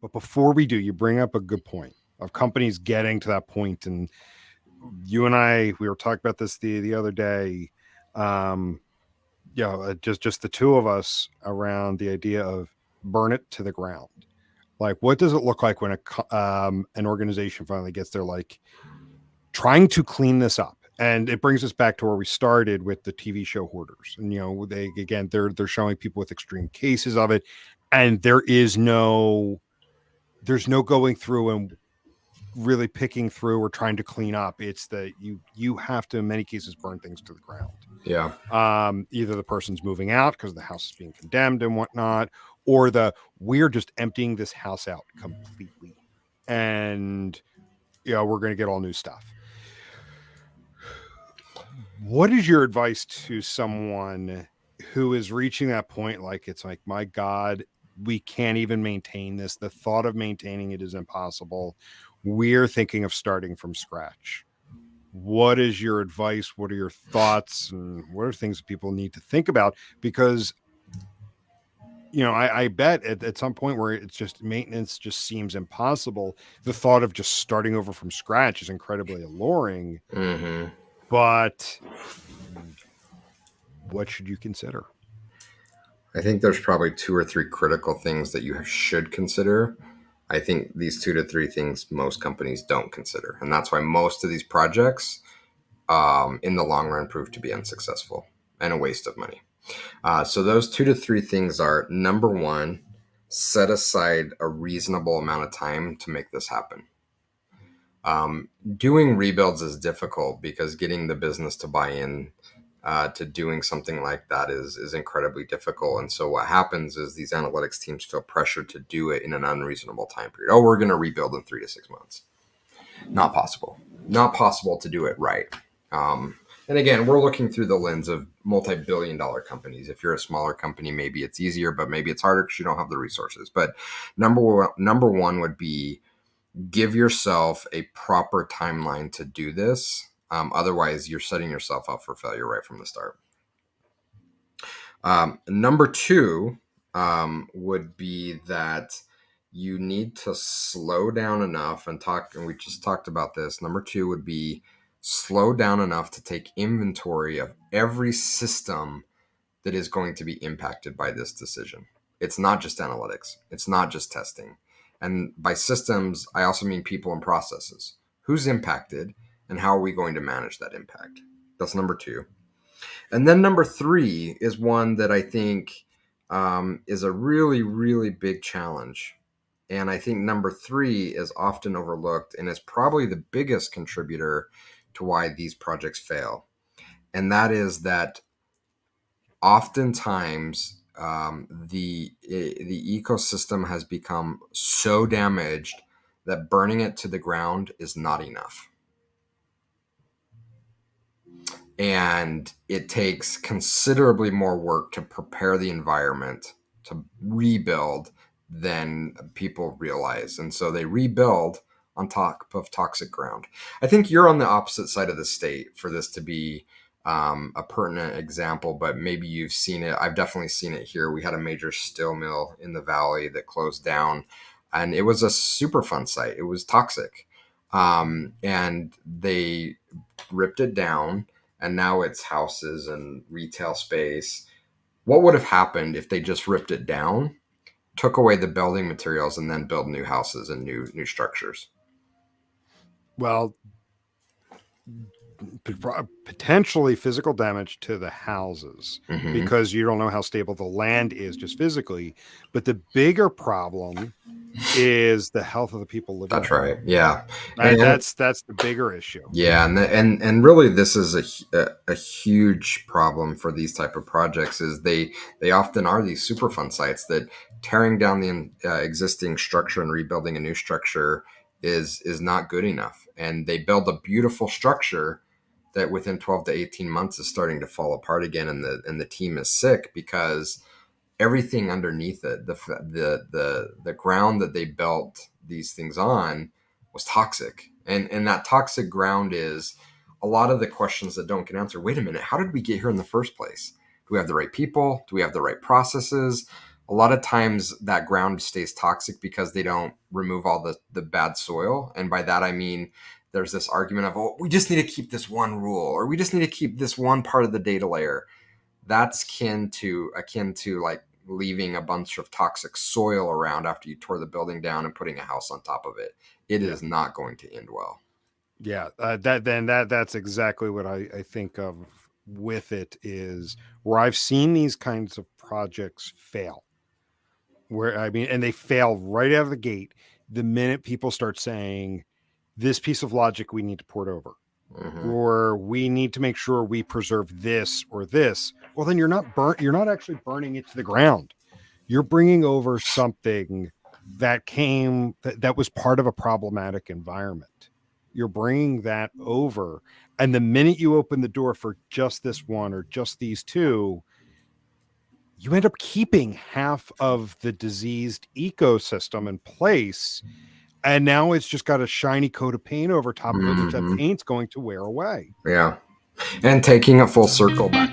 But before we do, you bring up a good point of companies getting to that point. And you and I, we were talking about this the other day. Just the two of us around the idea of burn it to the ground. Like, what does it look like when an organization finally gets there, like trying to clean this up? And it brings us back to where we started with the TV show Hoarders. And they're showing people with extreme cases of it, and there's no going through and really picking through or trying to clean up. It's that you have to, in many cases, burn things to the ground. Yeah. Either the person's moving out because the house is being condemned and whatnot, or we're just emptying this house out completely, and we're going to get all new stuff. What is your advice to someone who is reaching that point? Like, it's like, my God, we can't even maintain this. The thought of maintaining it is impossible. We're thinking of starting from scratch. What is your advice? What are your thoughts? And what are things people need to think about? Because, I bet at some point where it's just maintenance just seems impossible, the thought of just starting over from scratch is incredibly alluring. Mm-hmm. But what should you consider? I think there's probably 2 or 3 critical things that you should consider. I think these 2 to 3 things most companies don't consider. And that's why most of these projects in the long run prove to be unsuccessful and a waste of money. So those 2 to 3 things are: number 1, set aside a reasonable amount of time to make this happen. Doing rebuilds is difficult because getting the business to buy in to doing something like that is incredibly difficult. And so what happens is these analytics teams feel pressured to do it in an unreasonable time period. Oh, we're going to rebuild in 3 to 6 months. Not possible. Not possible to do it right. And again, we're looking through the lens of multi-billion-dollar companies. If you're a smaller company, maybe it's easier, but maybe it's harder because you don't have the resources. But number one would be, give yourself a proper timeline to do this. Otherwise, you're setting yourself up for failure right from the start. Number 2 would be that you need to slow down enough and we just talked about this. Number 2 would be slow down enough to take inventory of every system that is going to be impacted by this decision. It's not just analytics. It's not just testing. And by systems, I also mean people and processes. Who's impacted and how are we going to manage that impact? That's number 2. And then number 3 is one that I think is a really, really big challenge. And I think number 3 is often overlooked and is probably the biggest contributor to why these projects fail. And that is that oftentimes the ecosystem has become so damaged that burning it to the ground is not enough. And it takes considerably more work to prepare the environment to rebuild than people realize. And so they rebuild on top of toxic ground. I think you're on the opposite side of the state for this to be a pertinent example, but maybe you've seen it. I've definitely seen it here. We had a major steel mill in the valley that closed down, and it was a Superfund site. It was toxic. And they ripped it down, and now it's houses and retail space. What would have happened if they just ripped it down, took away the building materials, and then built new houses and new structures? Well, potentially physical damage to the houses, Mm-hmm. because you don't know how stable the land is just physically. But the bigger problem is the health of the people living That's there. right. Yeah. And that's the bigger issue. Yeah. And really, this is a huge problem for these type of projects. Is they often are these Superfund sites that tearing down the existing structure and rebuilding a new structure is not good enough. And they build a beautiful structure that within 12 to 18 months is starting to fall apart again. And the team is sick because everything underneath it, the ground that they built these things on, was toxic. And that toxic ground is a lot of the questions that don't get answered. Wait a minute, how did we get here in the first place? Do we have the right people? Do we have the right processes? A a lot of times that ground stays toxic because they don't remove all the bad soil. And by that, I mean, there's this argument of, oh, we just need to keep this one rule, or we just need to keep this one part of the data layer. That's akin to like leaving a bunch of toxic soil around after you tore the building down and putting a house on top of it. It is not going to end well. Yeah, that's exactly what I think of with it, is where I've seen these kinds of projects fail. Where, I mean, and they fail right out of the gate the minute people start saying, this piece of logic we need to port over, or we need to make sure we preserve this or this. Well, then you're not actually burning it to the ground. You're bringing over something that was part of a problematic environment. You're bringing that over, and the minute you open the door for just this one or just these two, you end up keeping half of the diseased ecosystem in place, and now it's just got a shiny coat of paint over top of it, which that paint's going to wear away. Yeah. And taking a full circle back